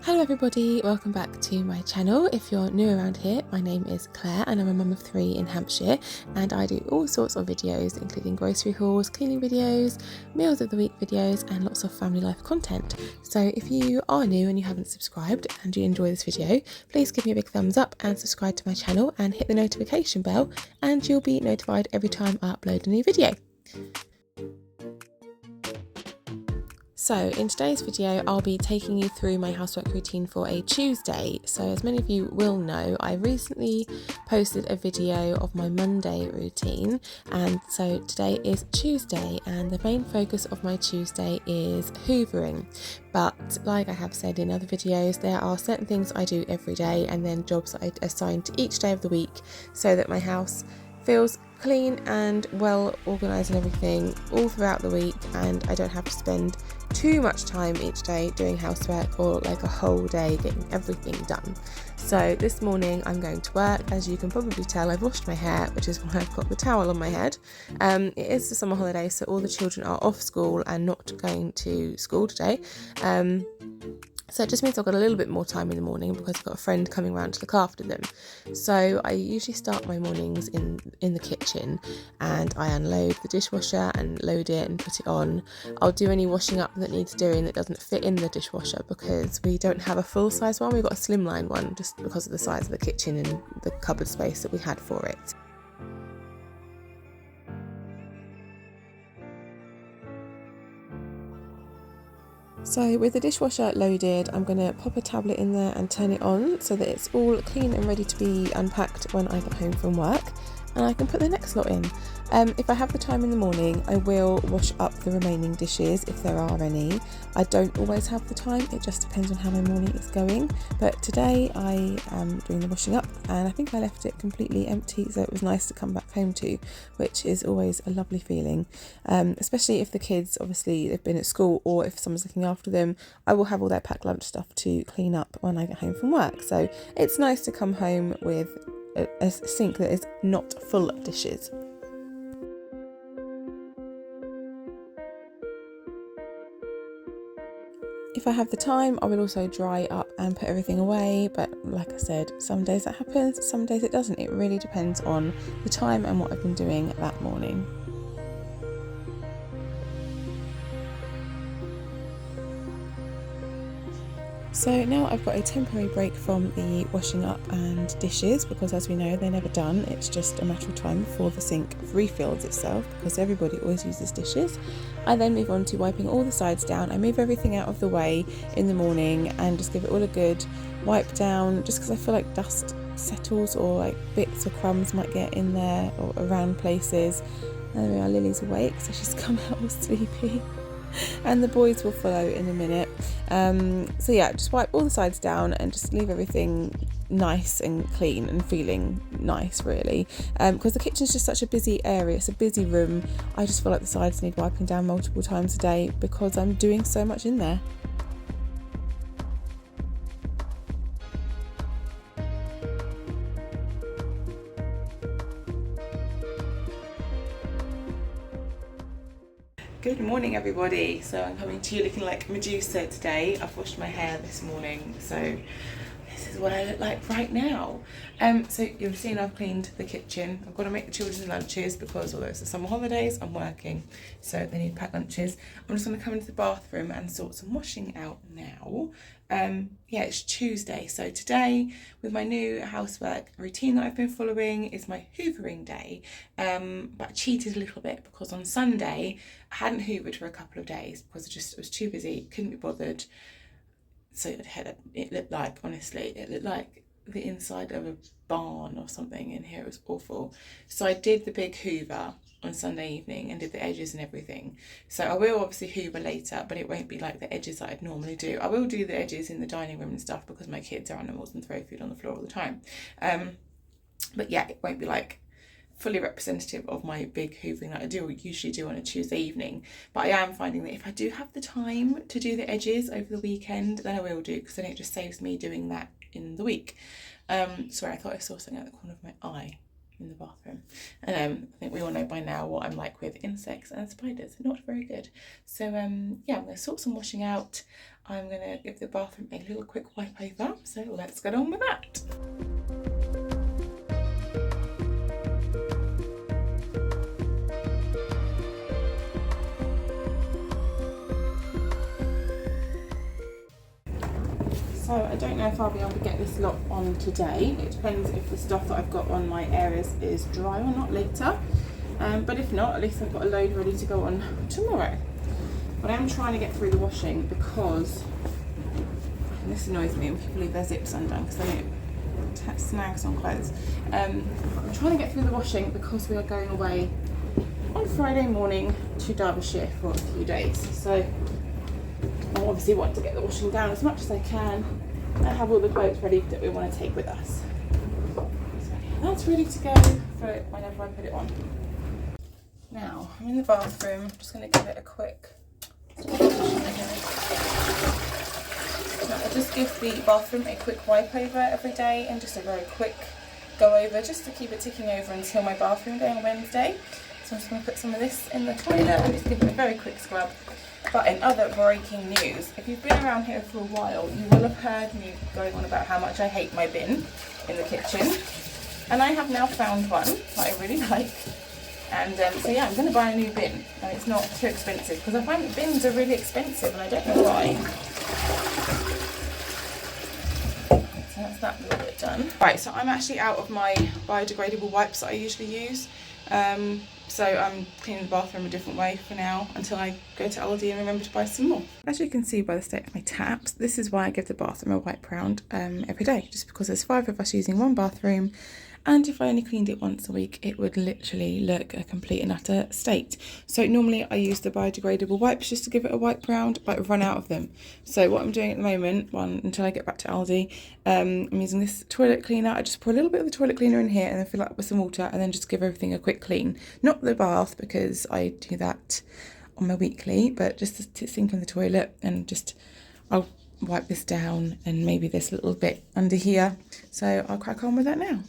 Hello everybody, welcome back to my channel. If you're new around here, my name is Claire and I'm a mum of 3 in Hampshire, and I do all sorts of videos including grocery hauls, cleaning videos, meals of the week videos and lots of family life content. So if you are new and you haven't subscribed and you enjoy this video, please give me a big thumbs up and subscribe to my channel and hit the notification bell and you'll be notified every time I upload a new video. So in today's video, I'll be taking you through my housework routine for a Tuesday. So as many of you will know, I recently posted a video of my Monday routine, and so today is Tuesday and the main focus of my Tuesday is hoovering. But like I have said in other videos, there are certain things I do every day and then jobs I assign to each day of the week so that my house feels clean and well organised and everything all throughout the week, and I don't have to spend too much time each day doing housework or like a whole day getting everything done. So this morning I'm going to work. As you can probably tell, I've washed my hair, which is why I've got the towel on my head. It is the summer holiday, so all the children are off school and not going to school today. So it just means I've got a little bit more time in the morning because I've got a friend coming around to look after them. So I usually start my mornings in the kitchen and I unload the dishwasher and load it and put it on. I'll do any washing up that needs doing that doesn't fit in the dishwasher because we don't have a full size one. We've got a slimline one just because of the size of the kitchen and the cupboard space that we had for it. So with the dishwasher loaded, I'm going to pop a tablet in there and turn it on so that it's all clean and ready to be unpacked when I get home from work, and I can put the next lot in. If I have the time in the morning, I will wash up the remaining dishes if there are any. I don't always have the time, it just depends on how my morning is going, but today I am doing the washing up and I think I left it completely empty, so it was nice to come back home to, which is always a lovely feeling, especially if the kids, obviously they've been at school or if someone's looking after them. I will have all their packed lunch stuff to clean up when I get home from work, so it's nice to come home with a sink that is not full of dishes. If I have the time, I will also dry up and put everything away, but like I said, some days that happens, some days it doesn't. It really depends on the time and what I've been doing that morning. So now I've got a temporary break from the washing up and dishes because, as we know, they're never done. It's just a matter of time before the sink refills itself because everybody always uses dishes. I then move on to wiping all the sides down. I move everything out of the way in the morning and just give it all a good wipe down, just because I feel like dust settles or like bits or crumbs might get in there or around places. And there we are, Lily's awake, so she's come out all sleepy. And the boys will follow in a minute. So yeah, just wipe all the sides down and just leave everything nice and clean and feeling nice, really, because the kitchen's just such a busy area. It's a busy room. I just feel like the sides need wiping down multiple times a day because I'm doing so much in there. Good morning everybody. So I'm coming to you looking like Medusa today. I've washed my hair this morning, so this is what I look like right now. So you've seen I've cleaned the kitchen. I've got to make the children's lunches because although it's the summer holidays, I'm working, so they need packed lunches. I'm just going to come into the bathroom and sort some washing out now. Yeah, it's Tuesday, so today with my new housework routine that I've been following is my hoovering day, but I cheated a little bit because on Sunday I hadn't hoovered for a couple of days because it was too busy, couldn't be bothered. So it looked like, honestly, it looked like the inside of a barn or something in here. It was awful. So I did the big hoover on Sunday evening and did the edges and everything. So I will obviously hoover later, but it won't be like the edges that I'd normally do. I will do the edges in the dining room and stuff because my kids are animals and throw food on the floor all the time. But yeah, it won't be like fully representative of my big hoovering that I usually do on a Tuesday evening. But I am finding that if I do have the time to do the edges over the weekend, then I will do, because then it just saves me doing that in the week. Sorry, I thought I saw something at the corner of my eye in the bathroom. And I think we all know by now what I'm like with insects and spiders. Not very good. So yeah, I'm going to sort some washing out. I'm gonna give the bathroom a little quick wipe over, so let's get on with that. So I don't know if I'll be able to get this lot on today. It depends if the stuff that I've got on my areas is dry or not later. But if not, at least I've got a load ready to go on tomorrow. But I am trying to get through the washing because, and this annoys me when people leave their zips undone because then it snags on clothes. I'm trying to get through the washing because we are going away on Friday morning to Derbyshire for a few days. So I obviously want to get the washing down as much as I can and have all the clothes ready that we want to take with us. So that's ready to go for whenever I put it on. Now I'm in the bathroom, I'm just going to give it a quick. I just give the bathroom a quick wipe over every day and just a very quick go over just to keep it ticking over until my bathroom day on Wednesday. So I'm just going to put some of this in the toilet and just give it a very quick scrub. But in other breaking news, if you've been around here for a while, you will have heard me going on about how much I hate my bin in the kitchen. And I have now found one that I really like. And so yeah, I'm going to buy a new bin, and it's not too expensive because I find that bins are really expensive and I don't know why. So that's that little bit done. Right, so I'm actually out of my biodegradable wipes that I usually use. So I'm cleaning the bathroom a different way for now until I go to Aldi and remember to buy some more. As you can see by the state of my taps, this is why I give the bathroom a wipe round every day, just because there's 5 of us using one bathroom. And if I only cleaned it once a week, it would literally look a complete and utter state. So normally I use the biodegradable wipes just to give it a wipe round, but I've run out of them. So what I'm doing at the moment, until I get back to Aldi, I'm using this toilet cleaner. I just pour a little bit of the toilet cleaner in here and then fill it up with some water and then just give everything a quick clean. Not the bath, because I do that on my weekly, but just the sink in the toilet, and just I'll wipe this down and maybe this little bit under here. So I'll crack on with that now.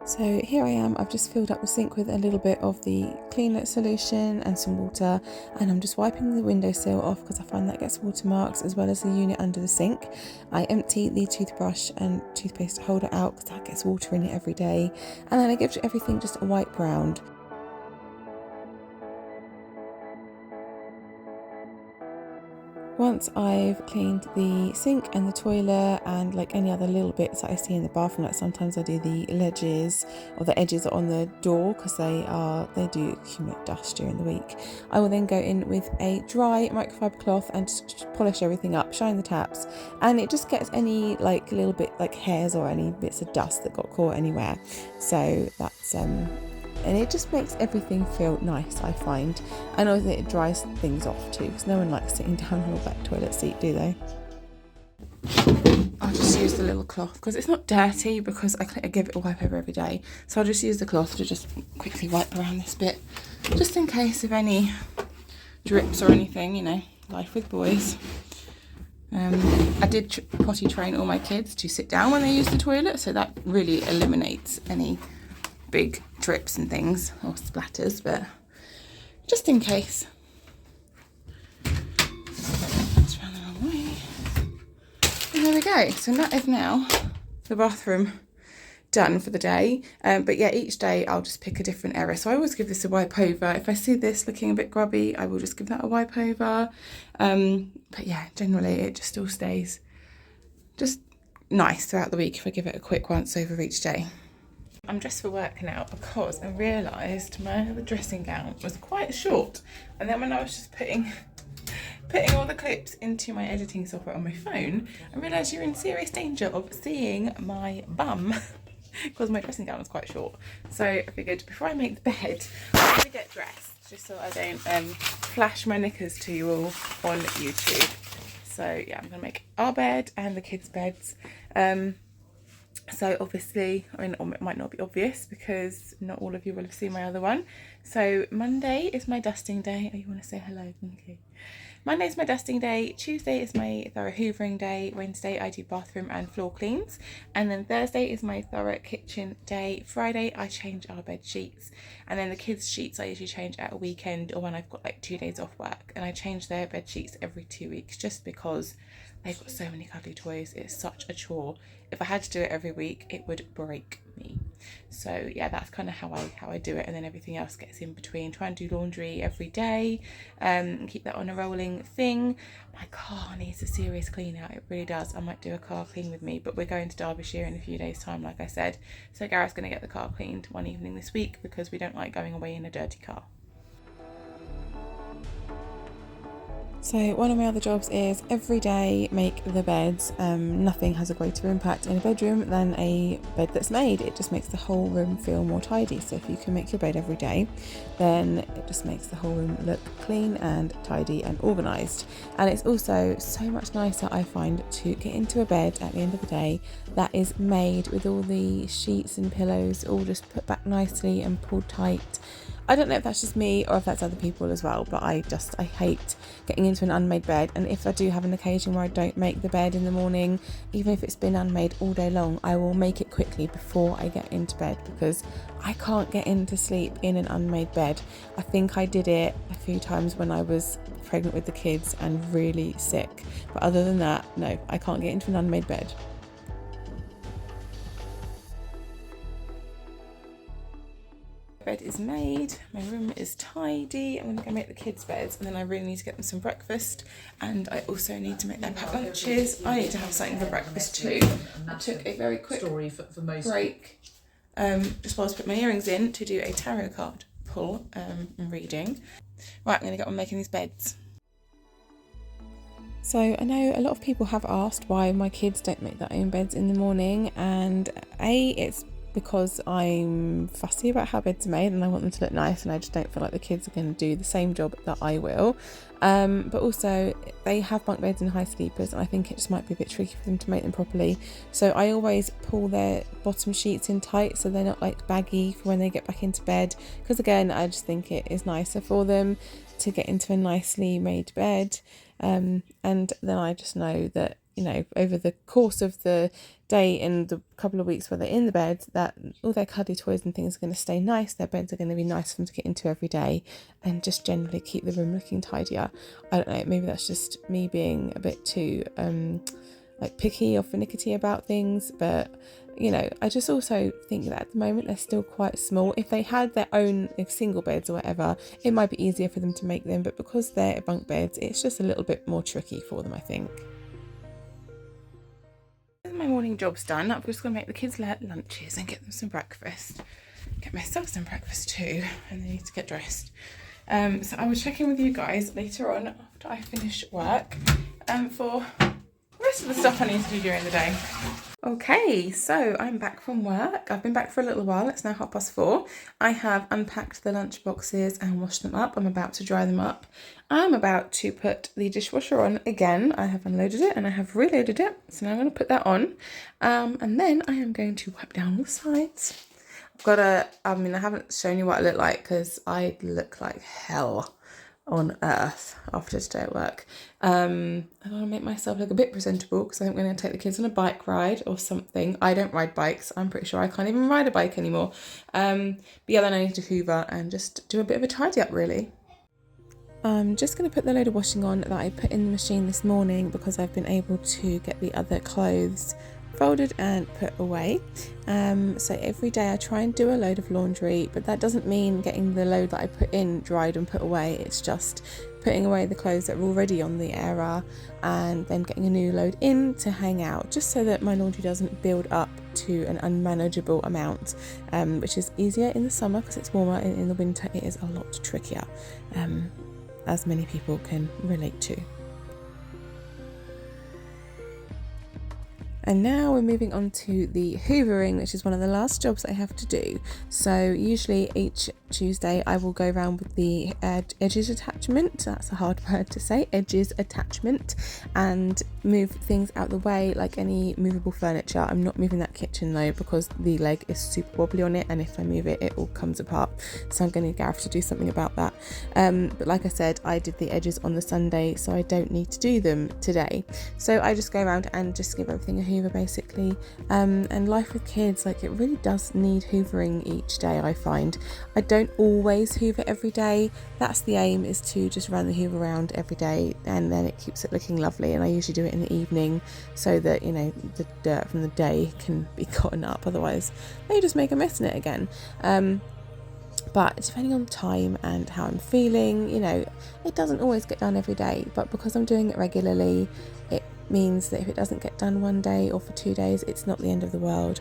So here I am, I've just filled up the sink with a little bit of the cleaner solution and some water, and I'm just wiping the windowsill off because I find that gets watermarks, as well as the unit under the sink. I empty the toothbrush and toothpaste holder out because that gets water in it every day, and then I give everything just a wipe round. Once I've cleaned the sink and the toilet and like any other little bits that I see in the bathroom, like sometimes I do the ledges or the edges on the door because they do accumulate dust during the week, I will then go in with a dry microfiber cloth and just polish everything up, shine the taps, and it just gets any like little bit like hairs or any bits of dust that got caught anywhere. So that's and it just makes everything feel nice, I find. And I think it dries things off too, because no one likes sitting down on a wet toilet seat, do they? I'll just use the little cloth because it's not dirty, because I give it a wipe over every day. So I'll just use the cloth to just quickly wipe around this bit, just in case of any drips or anything, you know, life with boys. I did potty train all my kids to sit down when they use the toilet, so that really eliminates any big drips and things or splatters, but just in case. That's round the wrong way. And there we go. So that is now the bathroom done for the day. But yeah, each day I'll just pick a different area. So I always give this a wipe over. If I see this looking a bit grubby, I will just give that a wipe over. But yeah, generally it just still stays just nice throughout the week if I give it a quick once over each day. I'm dressed for work now because I realised my dressing gown was quite short, and then when I was just putting all the clips into my editing software on my phone, I realised you're in serious danger of seeing my bum because my dressing gown was quite short. So I figured before I make the bed, I'm going to get dressed just so I don't flash my knickers to you all on YouTube. So yeah, I'm going to make our bed and the kids' beds. So obviously, I mean, it might not be obvious because not all of you will have seen my other one. So Monday is my dusting day. Oh, you want to say hello? Okay. Monday's my dusting day, Tuesday is my thorough hoovering day, Wednesday I do bathroom and floor cleans, and then Thursday is my thorough kitchen day, Friday I change our bed sheets, and then the kids' sheets I usually change at a weekend or when I've got like 2 days off work, and I change their bed sheets every 2 weeks just because they've got so many cuddly toys. It's such a chore. If I had to do it every week, it would break me. So yeah, that's kind of how I do it, and then everything else gets in between. Try and do laundry every day, and keep that on a rolling thing. My car needs a serious clean out. It really does. I might do a car clean with me, but we're going to Derbyshire in a few days' time, like I said. So Gareth's going to get the car cleaned one evening this week because we don't like going away in a dirty car. So one of my other jobs is every day make the beds. Nothing has a greater impact in a bedroom than a bed that's made. It just makes the whole room feel more tidy. So if you can make your bed every day, then it just makes the whole room look clean and tidy and organised. And it's also so much nicer, I find, to get into a bed at the end of the day that is made with all the sheets and pillows all just put back nicely and pulled tight. I don't know if that's just me or if that's other people as well, but I hate getting into an unmade bed. And if I do have an occasion where I don't make the bed in the morning, even if it's been unmade all day long, I will make it quickly before I get into bed because I can't get into sleep in an unmade bed. I think I did it a few times when I was pregnant with the kids and really sick. But other than that, no, I can't get into an unmade bed. Bed is made, my room is tidy. I'm going to go make the kids' beds, and then I really need to get them some breakfast, and I also need to make their packed lunches. I need to have something for breakfast too. I took a very quick break just while I put my earrings in to do a tarot card pull and reading. Right, I'm going to get on making these beds. So I know a lot of people have asked why my kids don't make their own beds in the morning, and it's because I'm fussy about how beds are made and I want them to look nice, and I just don't feel like the kids are going to do the same job that I will. But also they have bunk beds and high sleepers, and I think it just might be a bit tricky for them to make them properly. So I always pull their bottom sheets in tight so they're not like baggy for when they get back into bed, because again I just think it is nicer for them to get into a nicely made bed. And then I just know that, you know, over the course of the day and the couple of weeks where they're in the bed, that all their cuddly toys and things are going to stay nice. Their beds are going to be nice for them to get into every day, and just generally keep the room looking tidier. I don't know, maybe that's just me being a bit too like picky or finicky about things, but you know, I just also think that at the moment they're still quite small. If they had their own single beds or whatever, it might be easier for them to make them, but because they're bunk beds, it's just a little bit more tricky for them, I think. My morning job's done. I'm just going to make the kids lunches and get them some breakfast. Get myself some breakfast too, and then need to get dressed. So I will check in with you guys later on after I finish work for the rest of the stuff I need to do during the day. Okay, so I'm back from work. I've been back for a little while. It's now 4:30. I have unpacked the lunch boxes and washed them up. I'm about to dry them up. I'm about to put the dishwasher on again. I have unloaded it and I have reloaded it. So now I'm going to put that on. And then I am going to wipe down the sides. I haven't shown you what I look like because I look like hell on earth after today at work. I want to make myself look a bit presentable because I think we're going to take the kids on a bike ride or something. I don't ride bikes. I'm pretty sure I can't even ride a bike anymore. But yeah, then I need to hoover and just do a bit of a tidy up really. I'm just going to put the load of washing on that I put in the machine this morning because I've been able to get the other clothes folded and put away. So every day I try and do a load of laundry, but that doesn't mean getting the load that I put in dried and put away. It's just putting away the clothes that are already on the airer and then getting a new load in to hang out, just so that my laundry doesn't build up to an unmanageable amount, which is easier in the summer because it's warmer, and in the winter it is a lot trickier, as many people can relate to. And now we're moving on to the hoovering, which is one of the last jobs I have to do. So usually each Tuesday I will go around with the edges attachment, that's a hard word to say, edges attachment, and move things out the way, like any movable furniture. I'm not moving that kitchen though, because the leg is super wobbly on it, and if I move it, it all comes apart, so I'm going to need Gareth to do something about that. But like I said, I did the edges on the Sunday, so I don't need to do them today. So I just go around and just give everything a hoover basically. And life with kids, like, it really does need hoovering each day. I find I don't always hoover every day. That's the aim, is to just run the hoover around every day, and then it keeps it looking lovely. And I usually do it in the evening so that, you know, the dirt from the day can be gotten up, otherwise they just make a mess in it again. But depending on time and how I'm feeling, you know, it doesn't always get done every day, but because I'm doing it regularly, it means that if it doesn't get done one day or for 2 days, it's not the end of the world.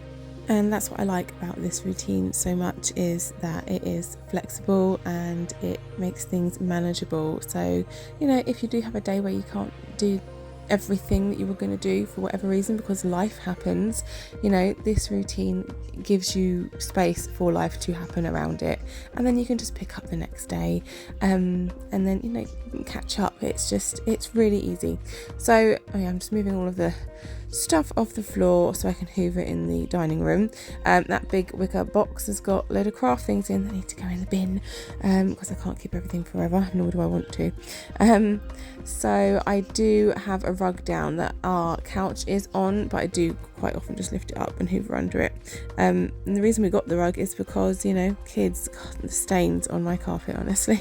And that's what I like about this routine so much, is that it is flexible and it makes things manageable. So, you know, if you do have a day where you can't do everything that you were going to do for whatever reason, because life happens, you know, this routine gives you space for life to happen around it, and then you can just pick up the next day, and then, you know, catch up. It's really easy. So I'm just moving all of the stuff off the floor so I can hoover it in the dining room. That big wicker box has got a load of craft things in that need to go in the bin, because I can't keep everything forever, nor do I want to. So I do have a rug down that our couch is on, but I do quite often just lift it up and hoover under it. And the reason we got the rug is because, you know, kids, God, the stains on my carpet, honestly.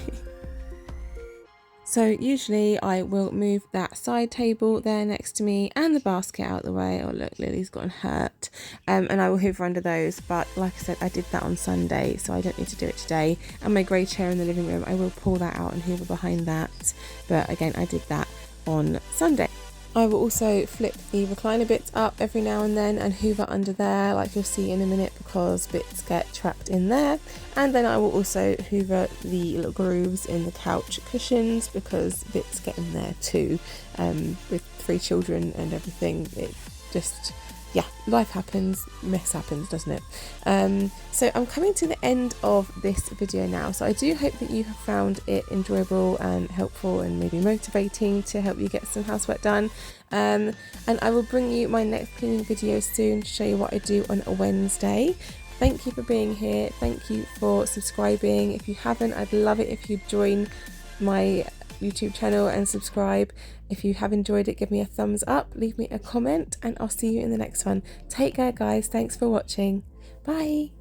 So usually I will move that side table there next to me and the basket out the way. Oh look, Lily's gotten hurt. And I will hoover under those, but like I said, I did that on Sunday, so I don't need to do it today. And my grey chair in the living room, I will pull that out and hoover behind that, but again, I did that on Sunday. I will also flip the recliner bits up every now and then and hoover under there, like you'll see in a minute, because bits get trapped in there. And then I will also hoover the little grooves in the couch cushions, because bits get in there too. With 3 children and everything, it just, yeah, life happens, mess happens, doesn't it? So I'm coming to the end of this video now, so I do hope that you have found it enjoyable and helpful and maybe motivating to help you get some housework done. And I will bring you my next cleaning video soon to show you what I do on a Wednesday. Thank you for being here, thank you for subscribing. If you haven't, I'd love it if you'd join my YouTube channel and subscribe. If you have enjoyed it, give me a thumbs up, leave me a comment, and I'll see you in the next one. Take care guys, thanks for watching, bye.